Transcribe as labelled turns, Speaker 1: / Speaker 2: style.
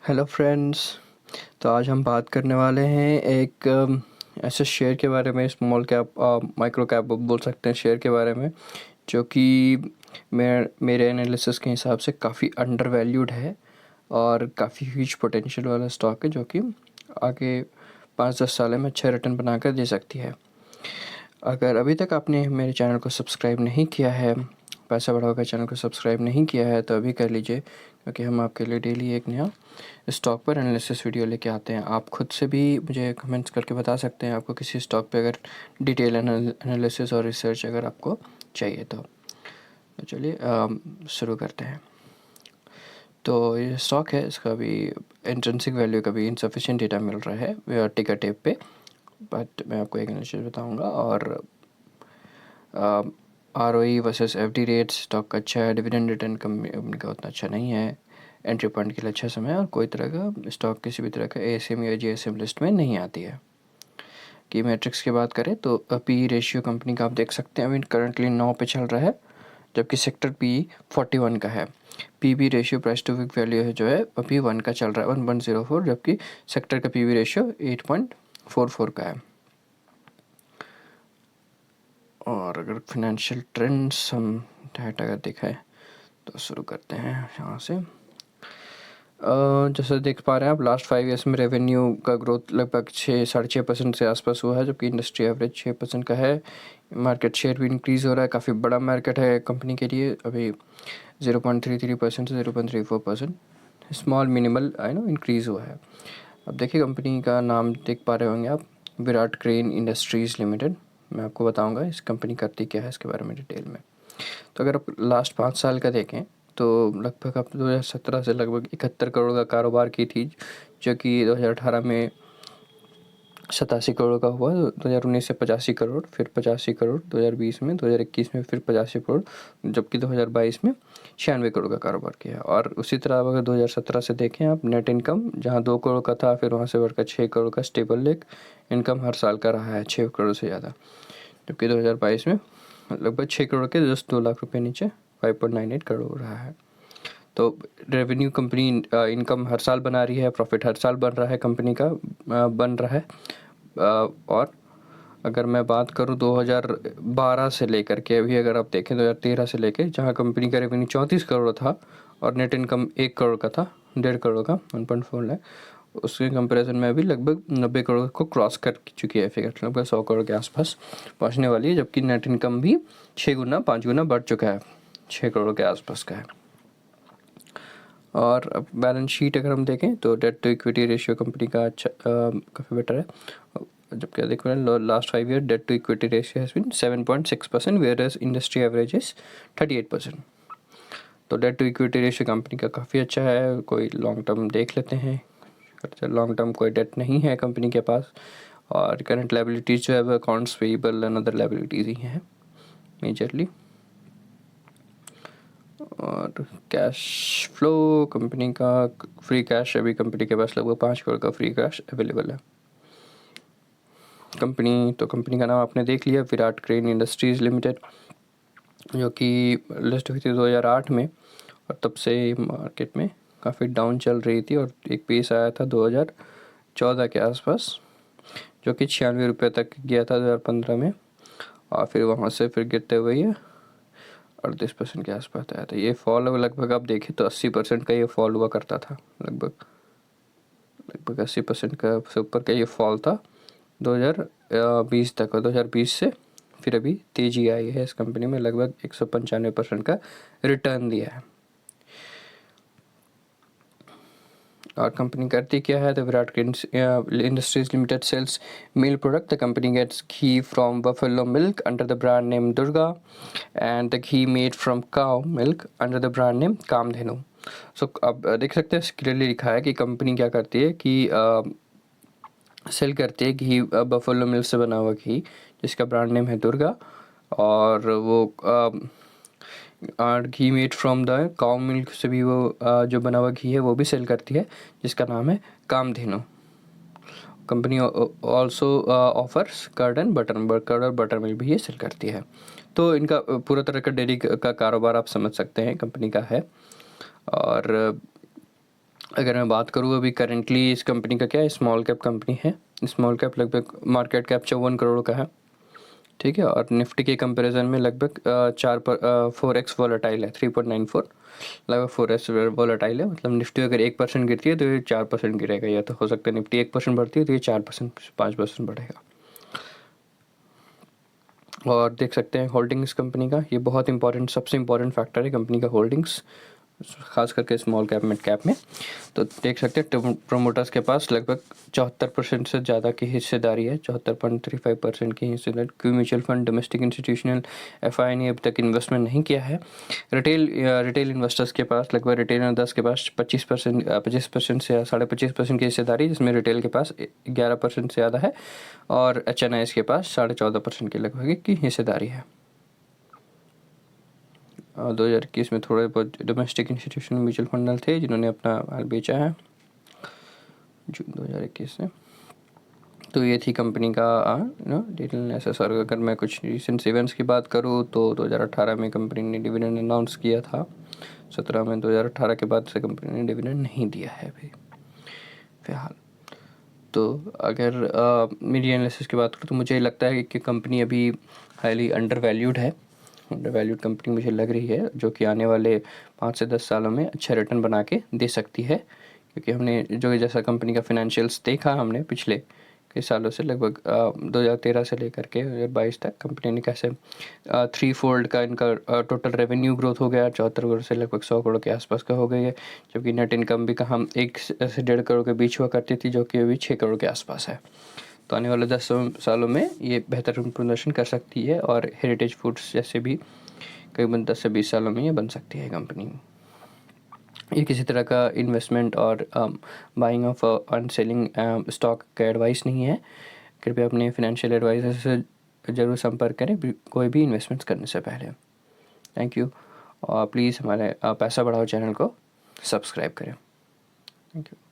Speaker 1: Hello friends. तो आज हम बात करने वाले हैं एक ऐसे शेयर के बारे में, स्मॉल कैप माइक्रो कैप बोल सकते हैं शेयर के बारे में, जो कि मेरे एनालिसिस के हिसाब से काफ़ी अंडर वैल्यूड है और काफ़ी ह्यूज पोटेंशियल वाला स्टॉक है, जो कि आगे 5-10 साल में अच्छा रिटर्न बनाकर दे सकती है। अगर अभी तक आपने मेरे चैनल को सब्सक्राइब नहीं किया है, पैसा बढ़ाओ का चैनल को सब्सक्राइब नहीं किया है, तो अभी कर लीजिए, क्योंकि हम आपके लिए डेली एक नया स्टॉक पर एनालिसिस वीडियो लेके आते हैं। आप खुद से भी मुझे कमेंट्स करके बता सकते हैं आपको किसी स्टॉक पे अगर डिटेल एनालिसिस और रिसर्च अगर आपको चाहिए तो चलिए शुरू करते हैं। तो ये स्टॉक है, इसका भी इंट्रिंसिक वैल्यू का भी इनसफिशिएंट डेटा मिल रहा है टिकर टेप पे, बट मैं आपको एक एनालिसिस बताऊंगा। और ROE versus FD rate stock का अच्छा है, डिविडेंड रिटर्न कंपनी का उतना अच्छा नहीं है, एंट्री पॉइंट के लिए अच्छा समय है, और कोई तरह का स्टॉक किसी भी तरह का ASM या GSM लिस्ट में नहीं आती है। की मैट्रिक्स की बात करें तो PE रेशियो कंपनी का आप देख सकते हैं अभी करंटली 9 पे चल रहा है, जबकि सेक्टर PE 41 का है। PB ratio price to book value है जो है अभी 1 का चल रहा है, 1.04, जबकि सेक्टर का PB रेशियो 8.44 का है। और अगर फिनेंशियल ट्रेंड्स हम डाटा अगर दिखाएं तो शुरू करते हैं यहाँ से। जैसे देख पा रहे हैं आप, लास्ट 5 ईयर्स में रेवेन्यू का ग्रोथ लगभग 6-6.5% से आसपास हुआ है, जबकि इंडस्ट्री एवरेज 6% का है। मार्केट शेयर भी इंक्रीज़ हो रहा है, काफ़ी बड़ा मार्केट है कंपनी के लिए। अभी 0.33% से 0.34% स्मॉल मिनिमल इंक्रीज़ हुआ है। अब देखिए, कंपनी का नाम देख पा रहे होंगे आप, विराट क्रेन इंडस्ट्रीज़ लिमिटेड। मैं आपको बताऊंगा इस कंपनी करती क्या है इसके बारे में डिटेल में। तो अगर आप लास्ट 5 साल का देखें तो लगभग आप 2017 से लगभग 71 करोड़ का कारोबार की थी, जो कि 2018 में 87 करोड़ का हुआ, 2019 से 85 करोड़, फिर 85 करोड़ 2020 में, 2021 में फिर 85 करोड़, जबकि 2022 में 96 करोड़ का कारोबार किया। और उसी तरह अगर 2017 से देखें आप, नेट इनकम जहां 2 करोड़ का था, फिर वहां से बढ़कर 6 करोड़ का स्टेबल एक इनकम हर साल का रहा है, 6 करोड़ से ज़्यादा, जबकि 2022 में लगभग 6 करोड़ के जस्ट 2 लाख रुपये नीचे 5.98 करोड़ रहा है। तो रेवेन्यू कंपनी इनकम हर साल बना रही है, प्रॉफिट हर साल बन रहा है कंपनी का, बन रहा है। और अगर मैं बात करूं 2012 से लेकर के अभी अगर आप देखें 2013 से लेकर, जहां कंपनी का रेवेन्यू 34 करोड़ था और नेट इनकम 1 करोड़ का था, 1.5 करोड़ का, 1.4 लाख, उसके कंपैरिजन में अभी लगभग 90 करोड़ को क्रॉस कर चुकी है फिगर, लगभग 100 करोड़ के आसपास पहुंचने वाली है, जबकि नेट इनकम भी 6 गुना 5 गुना बढ़ चुका है, 6 करोड़ के आसपास का है। और अब बैलेंस शीट अगर हम देखें तो debt to equity ratio company का अच्छा काफ़ी बेटर है, जबकि देख रहे हैं last 5 year debt to equity ratio has been 7.6%, whereas industry average is 38%। तो debt to equity ratio company का काफ़ी अच्छा है। कोई लॉन्ग टर्म देख लेते हैं, लॉन्ग टर्म कोई डेट नहीं है कंपनी के पास, और करंट लायबिलिटीज़ जो है वो accounts payable and other liabilities ही हैं मेजरली। और कैश फ्लो कंपनी का, फ्री कैश अभी कंपनी के पास लगभग 5 करोड़ का फ्री कैश अवेलेबल है। कंपनी का नाम आपने देख लिया, विराट क्रेन इंडस्ट्रीज़ लिमिटेड, जो कि लिस्ट हुई थी 2008 में, और तब से मार्केट में काफ़ी डाउन चल रही थी, और एक पेस आया था 2014 के आसपास, जो कि 96 रुपये तक गया था 2015 में, और फिर वहाँ से फिर गिरते हुए ये 38% के आसपास आया था। ये फॉल लगभग आप देखें तो 80% का ये फॉल हुआ करता था, लगभग 80% का से ऊपर का ये फॉल था 2020 तक, और 2020 से फिर अभी तेज़ी आई है इस कंपनी में, लगभग 195% का रिटर्न दिया है। और कंपनी करती क्या है, the Virat crane industries limited sales milk product. The company gets ghee from buffalo milk under the brand name Durga, and the ghee made from cow milk under the brand name Kamdhenu. So अब देख सकते हैं क्लियरली लिखा है कि कंपनी क्या करती है कि सेल करती है घी, बफेलो मिल्क से बना हुआ घी, जिसका ब्रांड नेम है दुर्गा, और वो और ghee made from the cow milk से भी वो जो बना हुआ घी है वो भी सेल करती है, जिसका नाम है Kamdhenu. Company also offers curd and butter, curd और बटर मिल्क भी ये सेल करती है। तो इनका पूरा तरह का डेयरी का कारोबार आप समझ सकते हैं कंपनी का है। और अगर मैं बात करूँ अभी करंटली इस कंपनी का क्या है, स्मॉल कैप कंपनी है। स्मॉल कैप लगभग मार्केट कैप 54 करोड़ का है, ठीक है। और निफ्टी के कंपैरिजन में लगभग 4x वॉलेटाइल है, 3.94, लगभग 4x वॉलेटाइल है। मतलब निफ्टी अगर 1% गिरती है तो ये 4% गिरेगा, या तो हो सकता है निफ्टी 1% बढ़ती है तो ये 4% 5% बढ़ेगा। और देख सकते हैं होल्डिंग्स कंपनी का, ये बहुत इंपॉर्टेंट, सबसे इंपॉर्टेंट फैक्टर है कंपनी का होल्डिंग्स, खास करके स्मॉल कैप मिड कैप में। तो देख सकते हैं प्रोमोटर्स के पास लगभग 74% से ज़्यादा की हिस्सेदारी है, 74.35% की हिस्सेदारी। क्यों mutual fund, domestic institutional FI ने अभी तक इन्वेस्टमेंट नहीं किया है। रिटेल इन्वेस्टर्स के पास लगभग, रिटेल इन्वेस्टर्स के पास 25% से 25.5% की हिस्सेदारी, जिसमें रिटेल के पास 11% से ज़्यादा है, और HNIs के पास 14.5% के लगभग की हिस्सेदारी है। 2021 में थोड़े बहुत डोमेस्टिक इंस्टीट्यूशनल म्यूचुअल फंड थे जिन्होंने अपना माल बेचा है जून 2021 से। तो ये थी कंपनी का डिटेल एनालिसिस। और अगर मैं कुछ रिसेंट इवेंट्स की बात करूँ तो 2018 में कंपनी ने डिविडेंड अनाउंस किया था। 17 में 2018 के बाद से कंपनी ने डिविडेंड नहीं दिया है अभी फ़िलहाल। तो अगर मेरी एनालिसिस की बात करूँ तो मुझे लगता है कि कंपनी अभी हाईली अंडर वैल्यूड कंपनी मुझे लग रही है, जो कि आने वाले 5 से 10 सालों में अच्छा रिटर्न बना के दे सकती है। क्योंकि हमने जो जैसा कंपनी का फिनेंशियल्स देखा हमने पिछले कई सालों से, लगभग 2013 से लेकर के 2022 तक कंपनी ने कैसे 3 फोल्ड का इनका टोटल रेवेन्यू ग्रोथ हो गया, 74 करोड़ से लगभग 100 करोड़ के आसपास का हो गई है। जबकि नेट इनकम भी कहाँ 1 से 1.5 करोड़ के बीच हुआ करती थी, जो कि अभी 6 करोड़ के आसपास है। तो आने वाले 10 सालों में ये बेहतर प्रदर्शन कर सकती है, और हेरिटेज फूड्स जैसे भी करीबन 10 से 20 सालों में ये बन सकती है कंपनी। ये किसी तरह का इन्वेस्टमेंट और buying of and selling stock का एडवाइस नहीं है। कृपया अपने फिनेंशियल एडवाइजर से ज़रूर संपर्क करें कोई भी इन्वेस्टमेंट्स करने से पहले। Thank you. और प्लीज़ हमारे पैसा बढ़ाओ चैनल को सब्सक्राइब करें। Thank you.